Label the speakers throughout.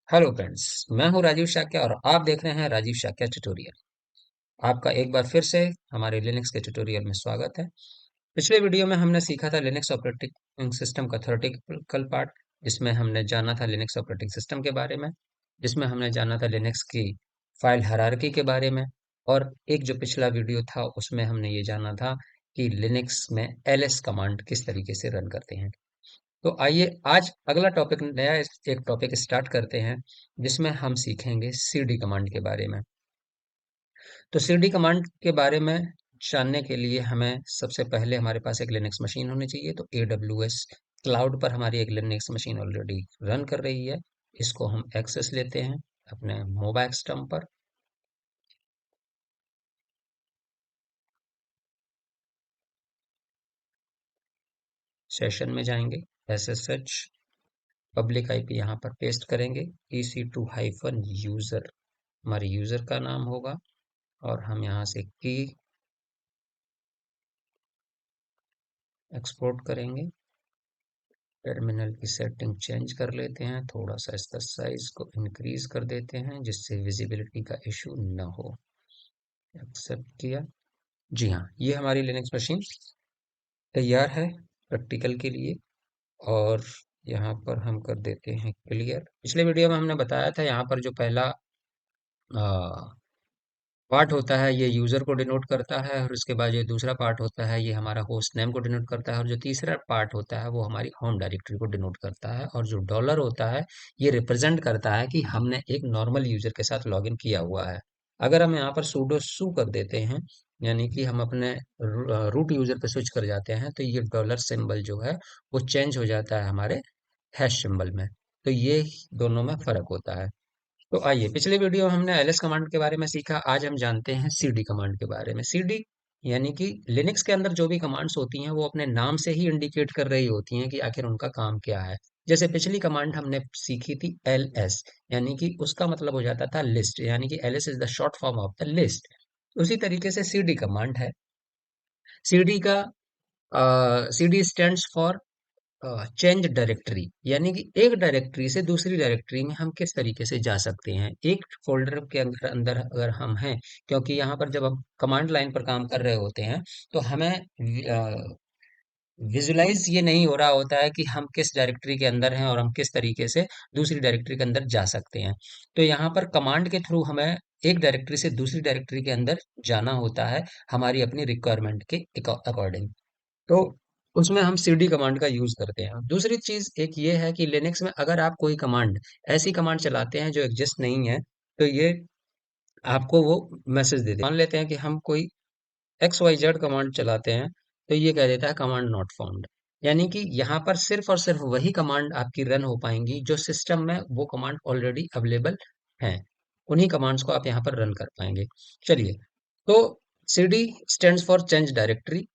Speaker 1: Hello friends. मैं हूं राजीव शाक्य और आप देख रहे हैं राजीव शाक्य ट्यूटोरियल। आपका एक बार फिर से हमारे लिनक्स के ट्यूटोरियल में स्वागत है। पिछले वीडियो में हमने सीखा था लिनक्स ऑपरेटिंग सिस्टम का थ्योरेटिकल पार्ट, जिसमें हमने जाना था लिनक्स ऑपरेटिंग सिस्टम के बारे में, जिसमें हमने जाना था लिनक्स की फाइल हायरार्की के बारे में। और एक जो पिछला वीडियो था उसमें हमने ये जाना था कि लिनक्स में एलएस कमांड किस तरीके से रन करते हैं। तो आइए आज अगला टॉपिक नया एक टॉपिक स्टार्ट करते हैं, जिसमें हम सीखेंगे सीडी कमांड के बारे में। तो सीडी कमांड के बारे में जानने के लिए हमें सबसे पहले हमारे पास एक लिनक्स मशीन होनी चाहिए। तो AWS क्लाउड पर हमारी एक लिनक्स मशीन ऑलरेडी रन कर रही है। इसको हम एक्सेस लेते हैं अपने मोबाइल सिस्टम पर। सेशन में जाएंगे, SSH पब्लिक IP यहाँ पर पेस्ट करेंगे, EC2-user हमारी यूजर का नाम होगा। और हम यहाँ से की एक्सपोर्ट करेंगे। टर्मिनल की सेटिंग चेंज कर लेते हैं, थोड़ा सा इसका साइज को इंक्रीज कर देते हैं जिससे विजिबिलिटी का इशू न हो। एक्सेप्ट किया। जी हाँ, ये हमारी लिनक्स मशीन तैयार है प्रैक्टिकल के लिए। और यहाँ पर हम कर देते हैं क्लियर। पिछले वीडियो में हमने बताया था यहाँ पर जो पहला पार्ट होता है ये यूजर को डिनोट करता है, और उसके बाद जो दूसरा पार्ट होता है ये हमारा होस्ट नेम को डिनोट करता है, और जो तीसरा पार्ट होता है वो हमारी होम डायरेक्टरी को डिनोट करता है। और जो डॉलर होता है ये रिप्रेजेंट करता है कि हमने एक नॉर्मल यूजर के साथ लॉगिन किया हुआ है। अगर हम यहाँ पर sudo su कर देते हैं, यानी कि हम अपने रूट यूजर पे स्विच कर जाते हैं, तो ये डॉलर सिंबल जो है वो चेंज हो जाता है हमारे हैश सिंबल में। तो ये दोनों में फर्क होता है। तो आइए, पिछले वीडियो में हमने एलएस कमांड के बारे में सीखा, आज हम जानते हैं सीडी कमांड के बारे में। सीडी यानी कि लिनक्स के अंदर जो भी कमांड्स होती हैं वो अपने नाम से ही इंडिकेट कर रही होती हैं कि आखिर उनका काम क्या है। जैसे पिछली कमांड हमने सीखी थी एलएस, यानी कि उसका मतलब हो जाता था लिस्ट, यानी कि LS is the short form of the list. उसी तरीके से सीडी कमांड है। सीडी का CD stands for change directory, यानी कि एक डायरेक्टरी से दूसरी डायरेक्टरी में हम किस तरीके से जा सकते हैं एक फोल्डर के अंदर अंदर अगर हम हैं। क्योंकि यहाँ पर जब हम कमांड लाइन पर काम कर रहे होते हैं तो हमें विजुलाइज ये नहीं हो रहा होता है कि हम किस डायरेक्टरी के अंदर हैं और हम किस तरीके से दूसरी डायरेक्टरी के अंदर जा सकते हैं। तो यहाँ पर कमांड के थ्रू हमें एक डायरेक्टरी से दूसरी डायरेक्टरी के अंदर जाना होता है, हमारी अपनी रिक्वायरमेंट के अकॉर्डिंग। तो उसमें हम सीडी कमांड का यूज करते हैं। दूसरी चीज एक ये है कि लिनक्स में अगर आप कोई कमांड ऐसी कमांड चलाते हैं जो एग्जिस्ट नहीं है, तो ये आपको वो मैसेज दे दे। मान लेते हैं कि हम कोई XYZ कमांड चलाते हैं, तो ये कह देता है कमांड नॉट फाउंड। यानी कि यहाँ पर सिर्फ और सिर्फ वही कमांड आपकी रन हो पाएंगी जो सिस्टम में वो कमांड ऑलरेडी अवेलेबल हैं। उन्हीं कमांड्स को आप यहाँ पर रन कर पाएंगे। चलिए, तो CD stands for change directory.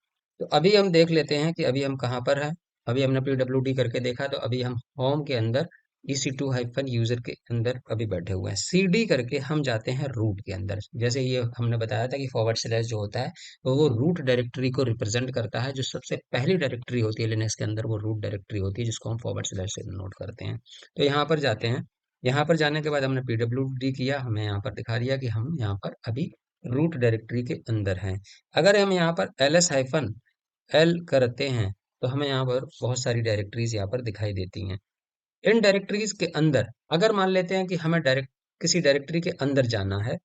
Speaker 1: तो अभी हम देख लेते हैं कि अभी हम कहाँ पर हैं। अभी हमने PWD करके देखा, तो अभी हम होम के अंदर EC2-user के अंदर अभी बैठे हुए हैं। CD करके हम जाते हैं रूट के अंदर। जैसे ये हमने बताया था कि फॉरवर्ड स्लैश जो होता है तो वो रूट डायरेक्टरी को रिप्रेजेंट करता है। जो सबसे पहली डायरेक्टरी होती है लिनक्स के अंदर वो रूट डायरेक्टरी होती है, जिसको हम फॉरवर्ड स्लैश से नोट करते हैं। तो यहाँ पर जाते हैं। यहाँ पर जाने के बाद हमने PWD किया, हमें यहाँ पर दिखा दिया कि हम यहाँ पर अभी रूट डायरेक्टरी के अंदर हैं। अगर हम यहाँ पर ls-l करते हैं तो हमें यहाँ पर बहुत सारी डायरेक्टरीज यहाँ पर दिखाई देती हैं। इन डायरेक्टरीज के अंदर अगर मान लेते हैं कि हमें डायरेक्ट किसी डायरेक्टरी के अंदर जाना है,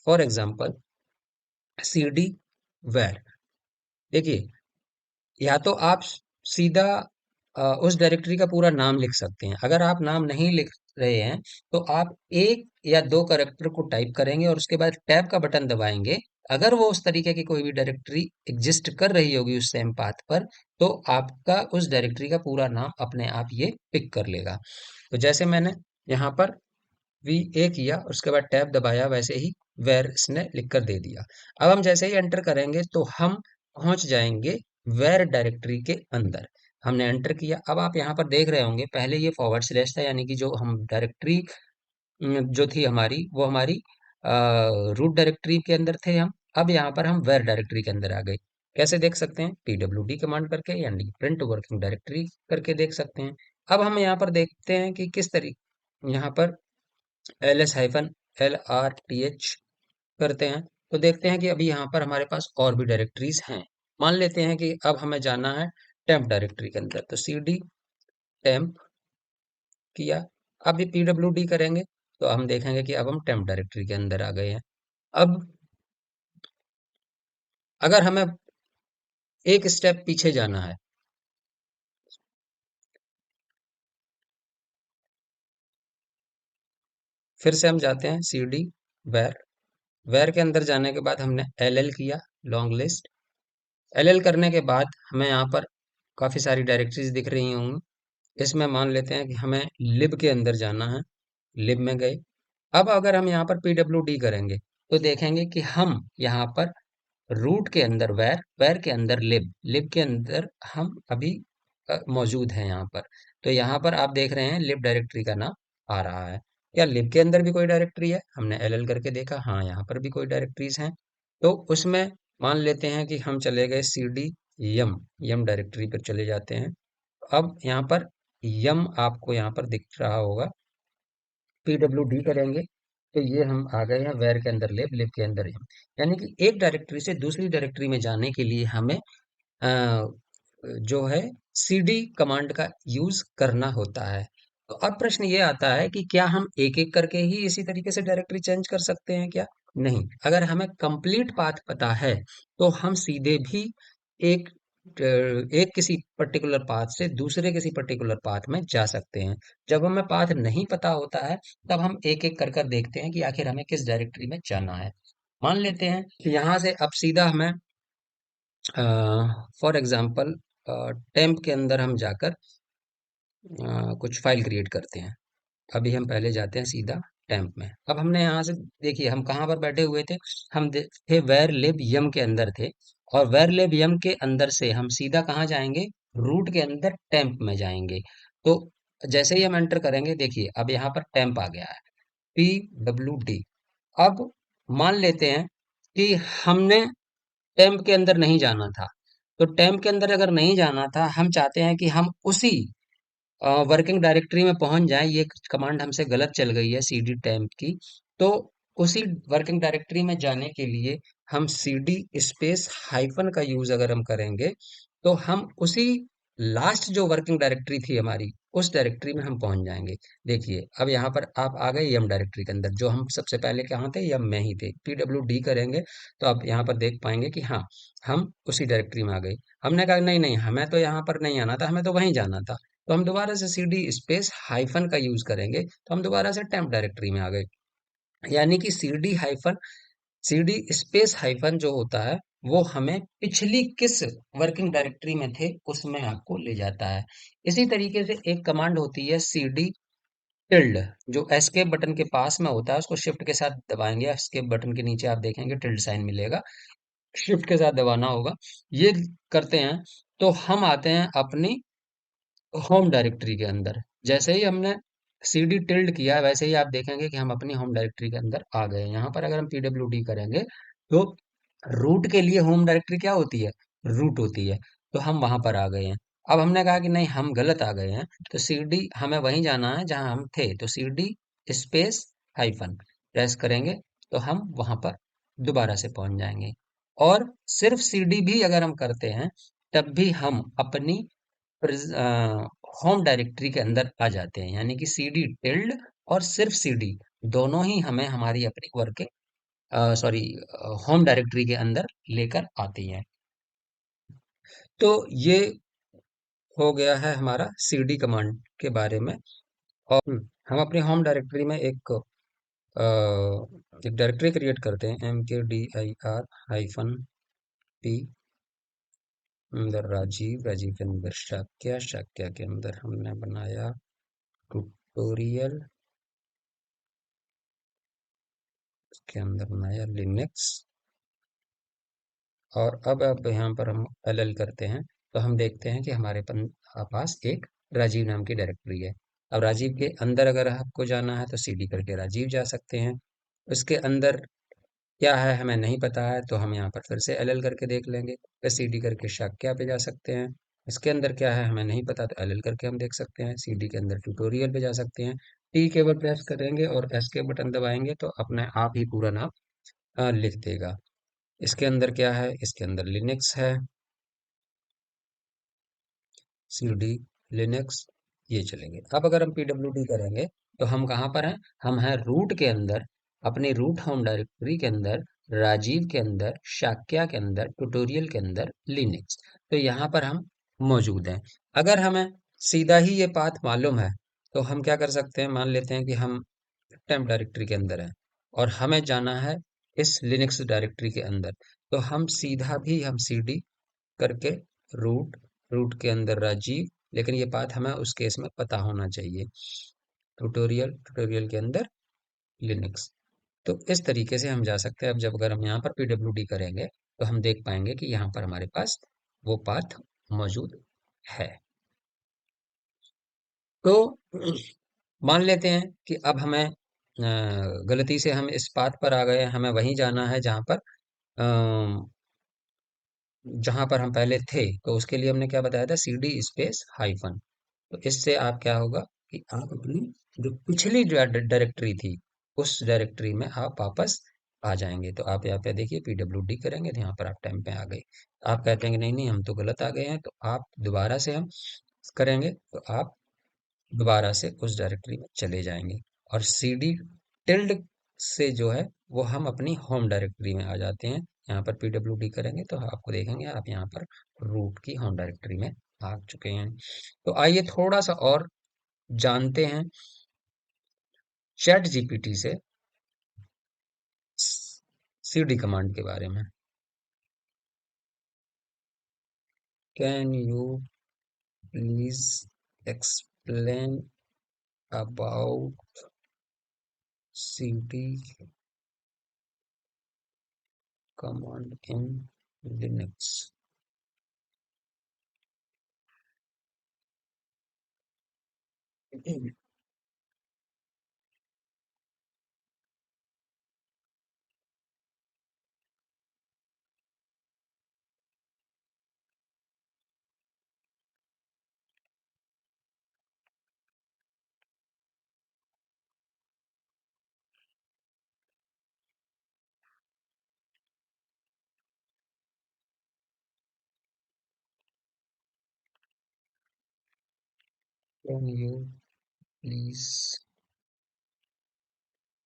Speaker 1: फॉर एग्जाम्पल CD वेर। देखिए, या तो आप सीधा उस डायरेक्टरी का पूरा नाम लिख सकते हैं। अगर आप नाम नहीं लिख रहे हैं तो आप एक या दो कैरेक्टर को टाइप करेंगे और उसके बाद टैब का बटन दबाएंगे। अगर वो उस तरीके की कोई भी डायरेक्टरी एग्जिस्ट कर रही होगी उस सेम पाथ पर, तो आपका उस डायरेक्टरी का पूरा नाम अपने आप ये पिक कर लेगा। तो जैसे मैंने यहाँ पर VA किया, उसके बाद टैब दबाया, वैसे ही वेर इसने लिख कर दे दिया। अब हम जैसे ही एंटर करेंगे तो हम पहुंच जाएंगे वेर डायरेक्टरी के अंदर। हमने एंटर किया। अब आप यहाँ पर देख रहे होंगे पहले ये फॉरवर्ड स्लैश था, यानी कि जो हम डायरेक्टरी जो थी हमारी वो हमारी रूट डायरेक्टरी के अंदर थे हम। अब यहाँ पर हम वेर डायरेक्टरी के अंदर आ गए। कैसे देख सकते हैं? PWD कमांड करके, यानी प्रिंट वर्किंग डायरेक्टरी करके देख सकते हैं। अब हम यहाँ पर देखते हैं कि किस तरीके यहाँ पर ls-lrth करते हैं तो देखते हैं कि अभी यहाँ पर हमारे पास और भी डायरेक्टरीज हैं। मान लेते हैं कि अब हमें जाना है टेम्प डायरेक्टरी के अंदर, तो cd टेम्प किया। अब ये pwd करेंगे तो हम देखेंगे कि अब हम टेम्प डायरेक्टरी के अंदर आ गए हैं। अब अगर हमें एक स्टेप पीछे जाना है, फिर से हम जाते हैं cd where, where के अंदर जाने के बाद हमने ll किया, लॉन्ग लिस्ट। ll करने के बाद हमें यहाँ पर काफी सारी डायरेक्टरीज दिख रही होंगी। इसमें मान लेते हैं कि हमें lib के अंदर जाना है, lib में गए। अब अगर हम यहाँ पर pwd करेंगे तो देखेंगे कि हम यहाँ पर रूट के अंदर वैर के अंदर लिब के अंदर हम अभी मौजूद हैं यहाँ पर। तो यहाँ पर आप देख रहे हैं लिब डायरेक्टरी का नाम आ रहा है। क्या लिब के अंदर भी कोई डायरेक्टरी है? हमने एल करके देखा, हाँ यहाँ पर भी कोई डायरेक्टरीज हैं। तो उसमें मान लेते हैं कि हम चले गए cd यम डायरेक्टरी पर चले जाते हैं। अब यहाँ पर यम आपको यहाँ पर दिख रहा होगा, pwd करेंगे तो ये हम आ गए हैं वेर के अंदर लिब के अंदर यम। यानी कि एक डायरेक्टरी से दूसरी डायरेक्टरी में जाने के लिए हमें अ, जो है cd कमांड का यूज करना होता है। तो अब प्रश्न ये आता है कि क्या हम एक एक करके ही इसी तरीके से डायरेक्टरी चेंज कर सकते हैं क्या? नहीं, अगर हमें कंप्लीट पाथ पता है तो हम सीधे भी एक एक किसी पर्टिकुलर पाथ से दूसरे किसी पर्टिकुलर पाथ में जा सकते हैं। जब हमें पाथ नहीं पता होता है तब हम एक एक कर कर देखते हैं कि आखिर हमें किस डायरेक्टरी में जाना है। मान लेते हैं कि यहाँ से अब सीधा हमें फॉर एग्जांपल टेम्प के अंदर हम जाकर कुछ फाइल क्रिएट करते हैं। अभी हम पहले जाते हैं सीधा टेम्प में। अब हमने यहाँ से देखिए हम कहाँ पर बैठे हुए थे, थे वेर लिब यम के अंदर थे, और वेर लिब यम के अंदर से हम सीधा कहाँ जाएंगे, रूट के अंदर टेम्प में जाएंगे। तो जैसे ही हम एंटर करेंगे देखिए अब यहाँ पर टेम्प आ गया है, pwd। अब मान लेते हैं कि हमने टेम्प के अंदर नहीं जाना था, तो टेम्प के अंदर अगर नहीं जाना था, हम चाहते हैं कि हम उसी वर्किंग डायरेक्टरी में पहुंच जाएं। ये कमांड हमसे गलत चल गई है cd टेम्प की। तो उसी वर्किंग डायरेक्टरी में जाने के लिए हम cd स्पेस हाइफन का यूज अगर हम करेंगे तो हम उसी लास्ट जो वर्किंग डायरेक्टरी थी हमारी उस डायरेक्टरी में हम पहुंच जाएंगे। देखिए अब यहाँ पर आप आ गए यम डायरेक्टरी के अंदर, जो हम सबसे पहले कहाँ थे, यम में ही थे। pwd करेंगे तो आप यहाँ पर देख पाएंगे कि हाँ हम उसी डायरेक्टरी में आ गए। हमने कहा नहीं नहीं हमें तो यहाँ पर नहीं आना था, हमें तो वहीं जाना था। तो हम दोबारा से cd स्पेस हाइफन का यूज करेंगे तो हम दोबारा से टेम्प डायरेक्टरी में आ गए। यानी कि cd स्पेस हाइफन जो होता है वो हमें पिछली किस वर्किंग डायरेक्टरी में थे उसमें आपको ले जाता है। इसी तरीके से एक कमांड होती है cd टिल्ड, जो एस्केप बटन के पास में होता है, उसको शिफ्ट के साथ दबाएंगे, एस्केप बटन के नीचे आप देखेंगे टिल्ड साइन मिलेगा, शिफ्ट के साथ दबाना होगा। ये करते हैं तो हम आते हैं अपनी होम डायरेक्टरी के अंदर। जैसे ही हमने cd टिल्ड किया वैसे ही आप देखेंगे कि हम अपनी होम डायरेक्टरी के अंदर आ गए हैं। यहाँ पर अगर हम pwd करेंगे तो रूट के लिए होम डायरेक्टरी क्या होती है, रूट होती है। तो हम वहां पर आ गए हैं। अब हमने कहा कि नहीं हम गलत आ गए हैं, तो cd हमें वहीं जाना है जहां हम थे। तो cd स्पेस हाइफन प्रेस करेंगे तो हम वहां पर दोबारा से पहुंच जाएंगे। और सिर्फ cd भी अगर हम करते हैं तब भी हम अपनी होम डायरेक्टरी के अंदर आ जाते हैं। यानी कि cd टिल्ड और सिर्फ cd दोनों ही हमें हमारी अपनी वर्किंग सॉरी होम डायरेक्टरी के अंदर लेकर आती हैं। तो ये हो गया है हमारा cd कमांड के बारे में। और हम अपनी होम डायरेक्टरी में एक डायरेक्टरी क्रिएट करते हैं, mkdir-p अंदर राजीव के अंदर शाक्या के अंदर हमने बनाया ट्यूटोरियल, के अंदर बनाया लिनक्स। और अब यहाँ पर हम एल करते हैं तो हम देखते हैं कि हमारे पास एक राजीव नाम की डायरेक्टरी है। अब राजीव के अंदर अगर आपको जाना है तो cd करके राजीव जा सकते हैं। उसके अंदर क्या है हमें नहीं पता है तो हम यहाँ पर फिर से एल करके देख लेंगे, फिर cd करके शाक्या पे जा सकते हैं। इसके अंदर क्या है हमें नहीं पता तो एल करके हम देख सकते हैं, cd के अंदर ट्यूटोरियल पे जा सकते हैं। टी केवल प्रेस करेंगे और एस्केप बटन दबाएंगे तो अपने आप ही पूरा नाम लिख देगा। इसके अंदर क्या है, इसके अंदर लिनक्स है, cd लिनक्स, ये चलेंगे। अब अगर हम pwd करेंगे तो हम कहाँ पर हैं, हम हैं रूट के अंदर, अपने रूट होम डायरेक्टरी के अंदर, राजीव के अंदर, शाक्या के अंदर, ट्यूटोरियल के अंदर, लिनक्स। तो यहाँ पर हम मौजूद हैं। अगर हमें सीधा ही ये पाथ मालूम है तो हम क्या कर सकते हैं, मान लेते हैं कि हम टेम्प डायरेक्टरी के अंदर है और हमें जाना है इस लिनक्स डायरेक्टरी के अंदर, तो हम सीधा भी हम cd करके रूट, रूट के अंदर राजीव, लेकिन ये बात हमें उस केस में पता होना चाहिए, ट्यूटोरियल, ट्यूटोरियल के अंदर लिनक्स। तो इस तरीके से हम जा सकते हैं। अब जब अगर हम यहाँ पर pwd करेंगे तो हम देख पाएंगे कि यहाँ पर हमारे पास वो पाथ मौजूद है। तो मान लेते हैं कि अब हमें गलती से हम इस पाथ पर आ गए हैं, हमें वहीं जाना है जहां पर हम पहले थे। तो उसके लिए हमने क्या बताया था, cd स्पेस हाइफन। तो इससे आप क्या होगा कि आप अपनी जो पिछली डायरेक्टरी थी उस डायरेक्टरी में आप वापस आ जाएंगे। तो आप यहाँ पे देखिए pwd करेंगे तो यहाँ पर आप टाइम पे आ गए। आप कहते हैं कि नहीं नहीं हम तो गलत आ गए हैं, तो आप दोबारा से हम करेंगे तो आप दोबारा से उस डायरेक्टरी में चले जाएंगे और cd टिल्ड से जो है वो हम अपनी होम डायरेक्टरी में आ जाते हैं। यहाँ पर pwd करेंगे तो आपको देखेंगे आप यहाँ पर रूट की होम डायरेक्टरी में आ चुके हैं। तो आइए थोड़ा सा और जानते हैं चैट जीपीटी से cd कमांड के बारे में। Can you please explain about cd command in Linux? Can you please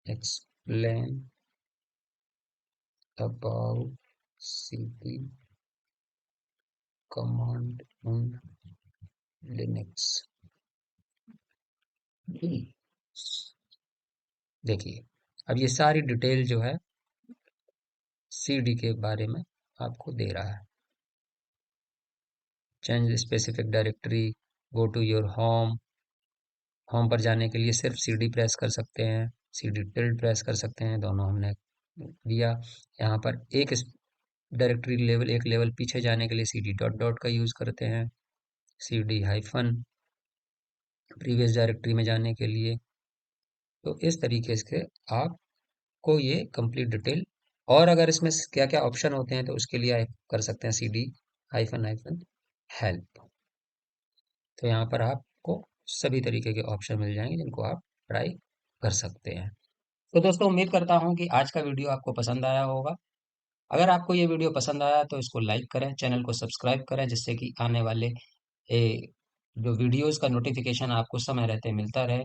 Speaker 1: explain about cd command in Linux? देखिए अब ये सारी डिटेल जो है cd के बारे में आपको दे रहा है। Change specific directory, go to your home, home पर जाने के लिए सिर्फ cd प्रेस कर सकते हैं, cd टिल्ड प्रेस कर सकते हैं, दोनों हमने दिया। यहाँ पर एक डायरेक्टरी लेवल, एक लेवल पीछे जाने के लिए cd डॉट डॉट का यूज करते हैं, cd हाइफन प्रीवियस डायरेक्टरी में जाने के लिए। तो इस तरीके से आपको ये कंप्लीट डिटेल, और अगर इसमें क्या क्या ऑप्शन होते हैं तो उसके लिए आप कर सकते हैं cd हाइफन हाइफन हेल्प। तो यहाँ पर आपको सभी तरीके के ऑप्शन मिल जाएंगे जिनको आप ट्राई कर सकते हैं। तो दोस्तों उम्मीद करता हूँ कि आज का वीडियो आपको पसंद आया होगा। अगर आपको ये वीडियो पसंद आया तो इसको लाइक करें, चैनल को सब्सक्राइब करें, जिससे कि आने वाले जो वीडियोस का नोटिफिकेशन आपको समय रहते मिलता रहे।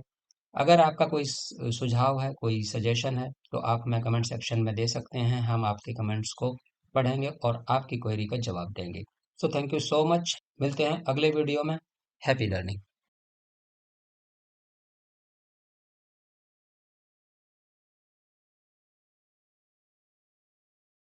Speaker 1: अगर आपका कोई सुझाव है, कोई सजेशन है तो आप हमें कमेंट सेक्शन में दे सकते हैं, हम आपके कमेंट्स को पढ़ेंगे और आपकी क्वेरी का जवाब देंगे। So thank you so much, मिलते हैं अगले वीडियो में। Happy learning.